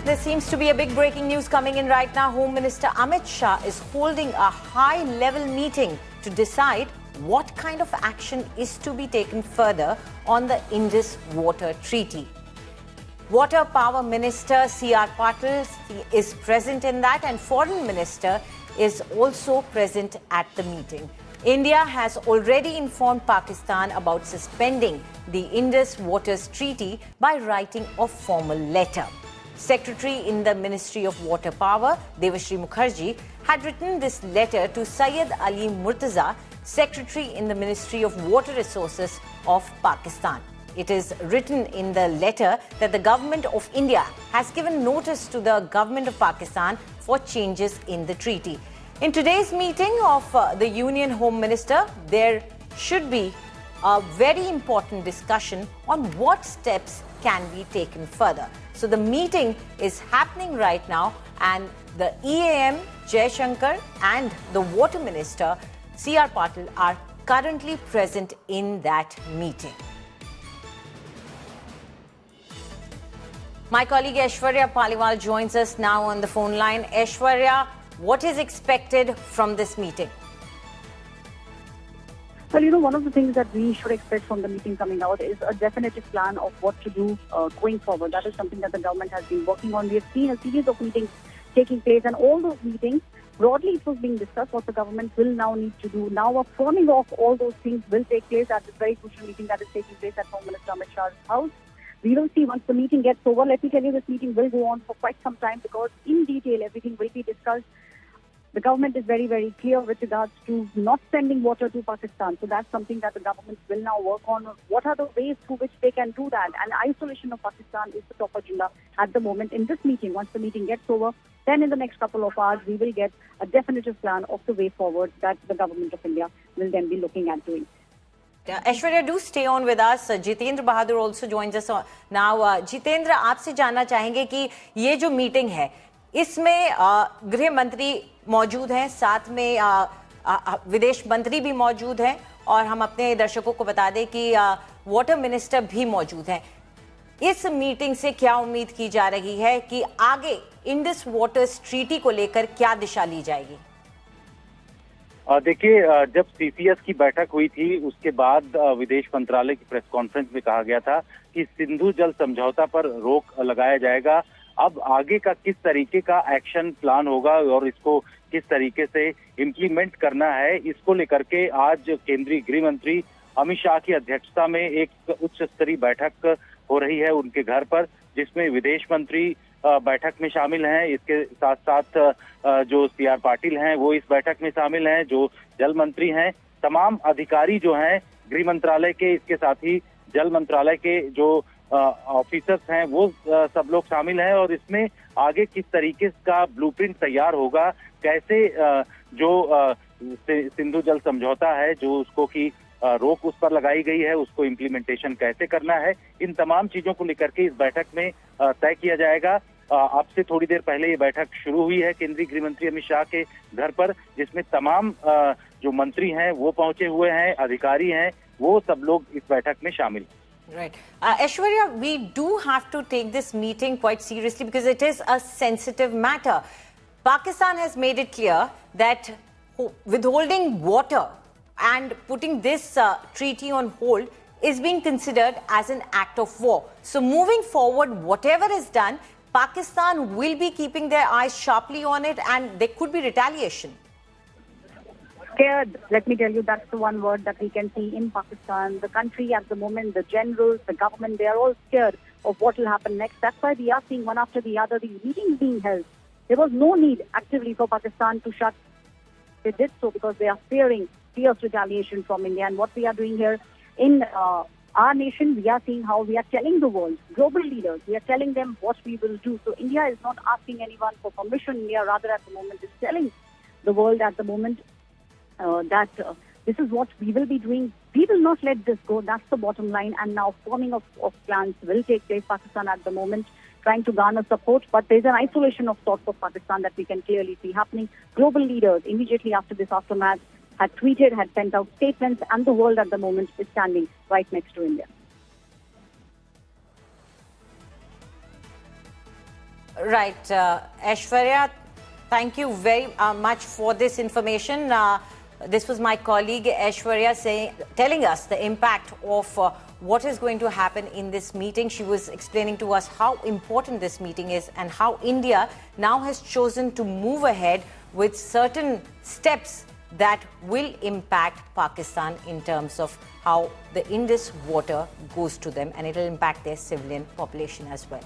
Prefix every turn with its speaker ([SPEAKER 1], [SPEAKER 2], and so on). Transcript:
[SPEAKER 1] there seems to be a big breaking news coming in right now. Home Minister Amit Shah is holding a high-level meeting to decide what kind of action is to be taken further on the Indus Water Treaty. Water Power Minister C.R. Patil is present in that, and Foreign Minister is also present at the meeting. India has already informed Pakistan about suspending the Indus Water Treaty by writing a formal letter. Secretary in the Ministry of Water Power, Devashri Mukherjee, had written this letter to Syed Ali Murtaza, Secretary in the Ministry of Water Resources of Pakistan. It is written in the letter that the government of India has given notice to the government of Pakistan for changes in the treaty. In today's meeting of the Union Home Minister, there should be a very important discussion on what steps can be taken further. So the meeting is happening right now, and the EAM, Jaishankar, and the Water Minister, C.R. Patil, are currently present in that meeting. My colleague Aishwarya Paliwal joins us now on the phone line. Aishwarya, what is expected from this meeting?
[SPEAKER 2] Well, one of the things that we should expect from the meeting coming out is a definitive plan of what to do going forward. That is something that the government has been working on. We have seen a series of meetings taking place, and all those meetings, broadly it was being discussed what the government will now need to do. Now a forming of all those things will take place at this very crucial meeting that is taking place at Home Minister Amit Shah's house. We will see once the meeting gets over. Let me tell you, this meeting will go on for quite some time because in detail everything will be discussed. The government is very, very clear with regards to not sending water to Pakistan. So that's something that the government will now work on. What are the ways through which they can do that? And isolation of Pakistan is the top agenda at the moment in this meeting. Once the meeting gets over, then in the next couple of hours, we will get a definitive plan of the way forward that the government of India will then be looking at doing.
[SPEAKER 1] Aishwarya, do stay on with us. Jitendra Bahadur also joins us now. Jitendra, आपसे जानना चाहेंगे कि ये जो meeting है, इसमें गृह मंत्री मौजूद हैं, साथ में विदेश मंत्री भी मौजूद हैं, और हम अपने दर्शकों को बता दें कि वाटर मिनिस्टर भी मौजूद हैं. इस मीटिंग से क्या उम्मीद की जा रही है कि आगे इंडस वाटर ट्रीटी को लेकर क्या दिशा ली जाएगी?
[SPEAKER 3] देखिए, जब सीसीएस की बैठक हुई थी उसके बाद विदेश मंत्रालय की प्रेस कॉन्फ्रेंस में कहा गया था कि सिंधु जल समझौता पर रोक लगाया जाएगा. अब आगे का किस तरीके का एक्शन प्लान होगा और इसको किस तरीके से इम्प्लीमेंट करना है, इसको लेकर के आज केंद्रीय गृह मंत्री अमित शाह की अध्यक्षता में एक उच्च स्तरीय बैठक हो रही है उनके घर पर, जिसमें विदेश मंत्री बैठक में शामिल हैं. इसके साथ साथ जो सीआर पाटिल हैं वो इस बैठक में शामिल हैं, जो जल मंत्री हैं, तमाम अधिकारी जो हैं गृह मंत्रालय के, इसके साथ ही जल मंत्रालय के जो ऑफिसर्स हैं वो सब लोग शामिल हैं. और इसमें आगे किस तरीके का ब्लूप्रिंट तैयार होगा, कैसे जो सिंधु जल समझौता है जो उसको की रोक उस पर लगाई गई है उसको इम्प्लीमेंटेशन कैसे करना है, इन तमाम चीजों को लेकर के इस बैठक में तय किया जाएगा. अब से थोड़ी देर पहले ये बैठक शुरू हुई है केंद्रीय गृह मंत्री अमित शाह के घर पर, जिसमें तमाम जो मंत्री हैं वो पहुंचे हुए हैं, अधिकारी हैं, वो सब लोग इस बैठक में शामिल हैं.
[SPEAKER 1] Right. Aishwarya, we do have to take this meeting quite seriously because it is a sensitive matter. Pakistan has made it clear that withholding water and putting this treaty on hold is being considered as an act of war. So moving forward, whatever is done, Pakistan will be keeping their eyes sharply on it, and there could be retaliation.
[SPEAKER 2] Scared, let me tell you, that's the one word that we can see in Pakistan. The country at the moment, the generals, the government, they are all scared of what will happen next. That's why we are seeing one after the other these meetings being held. There was no need actively for Pakistan to shut. They did so because they are fearing fierce retaliation from India. And what we are doing here in our nation, we are seeing how we are telling the world, global leaders, we are telling them what we will do. So India is not asking anyone for permission. India rather at the moment is telling the world at the moment that this is what we will be doing. We will not let this go. That's the bottom line. And now forming of plans will take place. Pakistan at the moment trying to garner support, but there's an isolation of sorts of Pakistan that we can clearly see happening. Global leaders immediately after this aftermath had tweeted, had sent out statements, and the world at the moment is standing right next to India.
[SPEAKER 1] Right. Aishwarya, thank you very much for this information. This was my colleague Aishwarya telling us the impact of what is going to happen in this meeting. She was explaining to us how important this meeting is and how India now has chosen to move ahead with certain steps that will impact Pakistan in terms of how the Indus water goes to them, and it will impact their civilian population as well.